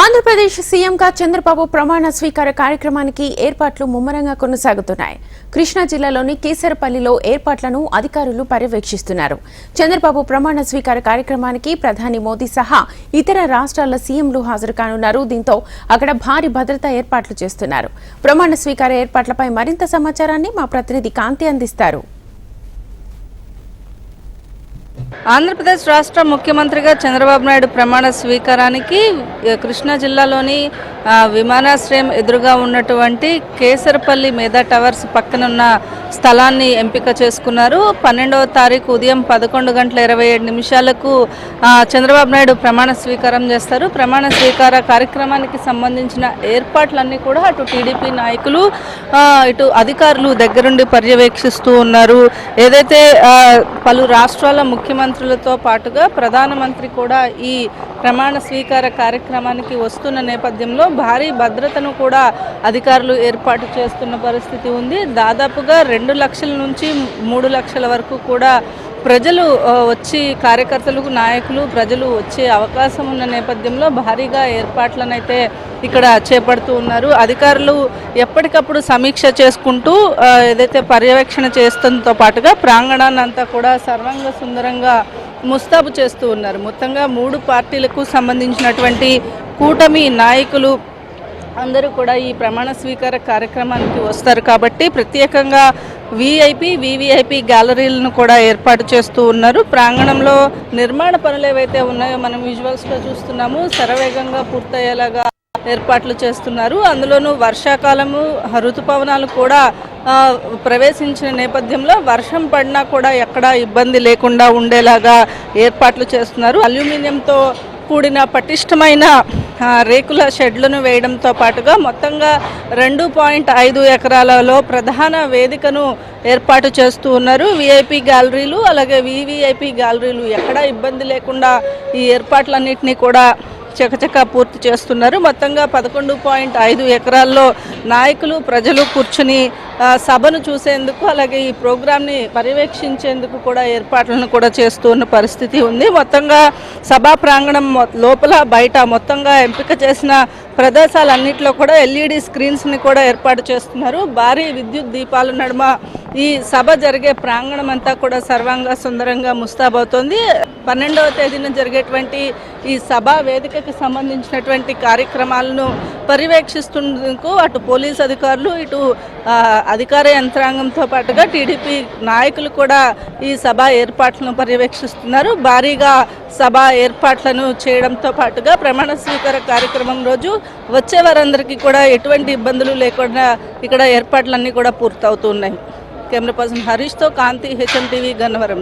ఆంధ్రప్రదేశ్ సీఎంగా చంద్రబాబు ప్రమాణ స్వీకార కార్యక్రమానికి ఏర్పాట్లు ముమ్మరంగా కొనసాగుతున్నాయి. కృష్ణా జిల్లాలోని కేసరపల్లిలో ఏర్పాట్లను అధికారులు పర్యవేక్షిస్తున్నారు. చంద్రబాబు ప్రమాణ స్వీకార కార్యక్రమానికి ప్రధాని మోదీ సహా ఇతర రాష్ట్రాల సీఎంలు హాజరు కానున్నారు. దీంతో అక్కడ భారీ భద్రతా ఏర్పాట్లు చేస్తున్నారు. ప్రమాణ స్వీకార ఏర్పాట్లపై మరింత సమాచారాన్ని మా ప్రతినిధి కాంతి అందిస్తారు. ఆంధ్రప్రదేశ్ రాష్ట్ర ముఖ్యమంత్రిగా చంద్రబాబు నాయుడు ప్రమాణ స్వీకారానికి కృష్ణా జిల్లాలోని విమానాశ్రయం ఎదురుగా ఉన్నటువంటి కేసరపల్లి మేధా టవర్స్ పక్కనున్న స్థలాన్ని ఎంపిక చేసుకున్నారు. 12వ తారీఖు ఉదయం 11:27 చంద్రబాబు నాయుడు ప్రమాణ స్వీకారం చేస్తారు. ప్రమాణ స్వీకార కార్యక్రమానికి సంబంధించిన ఏర్పాట్లన్నీ కూడా అటు టీడీపీ నాయకులు ఇటు అధికారులు దగ్గరుండి పర్యవేక్షిస్తూ ఉన్నారు. ఏదైతే పలు రాష్ట్రాల ముఖ్యమంత్రులతో పాటుగా ప్రధానమంత్రి కూడా ఈ ప్రమాణ స్వీకార కార్యక్రమానికి వస్తున్న నేపథ్యంలో భారీ భద్రతను కూడా అధికారులు ఏర్పాటు చేస్తున్న పరిస్థితి ఉంది. దాదాపుగా 2 లక్షల నుంచి 3 లక్షల వరకు కూడా ప్రజలు వచ్చి కార్యకర్తలు నాయకులు ప్రజలు వచ్చే అవకాశం ఉన్న నేపథ్యంలో భారీగా ఏర్పాట్లనైతే ఇక్కడ చేపడుతూ ఉన్నారు. అధికారులు ఎప్పటికప్పుడు సమీక్ష చేసుకుంటూ ఏదైతే పర్యవేక్షణ చేస్తుందో పాటుగా ప్రాంగణాన్ని అంతా కూడా సర్వాంగ సుందరంగా ముస్తాబు చేస్తూ ఉన్నారు. మొత్తంగా 3 పార్టీలకు సంబంధించినటువంటి కూటమి నాయకులు అందరూ కూడా ఈ ప్రమాణ స్వీకార కార్యక్రమానికి వస్తారు కాబట్టి ప్రత్యేకంగా వివిఐపి గ్యాలరీలను కూడా ఏర్పాటు చేస్తూ ఉన్నారు. ప్రాంగణంలో నిర్మాణ పనులు ఏవైతే ఉన్నాయో మనం విజువల్స్లో చూస్తున్నాము, శరవేగంగా పూర్తయ్యేలాగా ఏర్పాట్లు చేస్తున్నారు. అందులోనూ వర్షాకాలము ఋతుపవనాలు కూడా ప్రవేశించిన నేపథ్యంలో వర్షం పడినా కూడా ఎక్కడా ఇబ్బంది లేకుండా ఉండేలాగా ఏర్పాట్లు చేస్తున్నారు. అల్యూమినియంతో కూడిన పటిష్టమైన రేకుల షెడ్లను వేయడంతో పాటుగా మొత్తంగా 2.5 ఎకరాలలో ప్రధాన వేదికను ఏర్పాటు చేస్తూ ఉన్నారు. విఐపి గ్యాలరీలు అలాగే వివిఐపి గ్యాలరీలు ఎక్కడా ఇబ్బంది లేకుండా ఈ ఏర్పాట్లన్నింటినీ కూడా చకచకా పూర్తి చేస్తున్నారు. మొత్తంగా 11.5 ఎకరాల్లో నాయకులు ప్రజలు కూర్చుని సభను చూసేందుకు అలాగే ఈ ప్రోగ్రాంని పర్యవేక్షించేందుకు కూడా ఏర్పాట్లను కూడా చేస్తూ ఉన్న పరిస్థితి ఉంది. మొత్తంగా సభా ప్రాంగణం లోపల బయట మొత్తంగా ఎంపిక చేసిన ప్రదేశాలన్నింటిలో కూడా LED స్క్రీన్స్ని కూడా ఏర్పాటు చేస్తున్నారు. భారీ విద్యుత్ దీపాల నడుమ ఈ సభ జరిగే ప్రాంగణం అంతా కూడా సర్వాంగ సుందరంగా ముస్తాబవుతోంది. 12వ తేదీన జరిగేటువంటి ఈ సభా వేదికకు సంబంధించినటువంటి కార్యక్రమాలను పర్యవేక్షిస్తున్నందుకు అటు పోలీస్ అధికారులు ఇటు అధికార యంత్రాంగంతో పాటుగా టీడీపీ నాయకులు కూడా ఈ సభ ఏర్పాట్లను పర్యవేక్షిస్తున్నారు. భారీగా సభ ఏర్పాట్లను చేయడంతో పాటుగా ప్రమాణ స్వీకార కార్యక్రమం రోజు వచ్చే వారందరికీ కూడా ఎటువంటి ఇబ్బందులు లేకుండా ఇక్కడ ఏర్పాట్లన్నీ కూడా పూర్తవుతున్నాయి. కెమెరా పర్సన్ హరీష్తో కాంతి, HM టీవీ, గన్నవరం.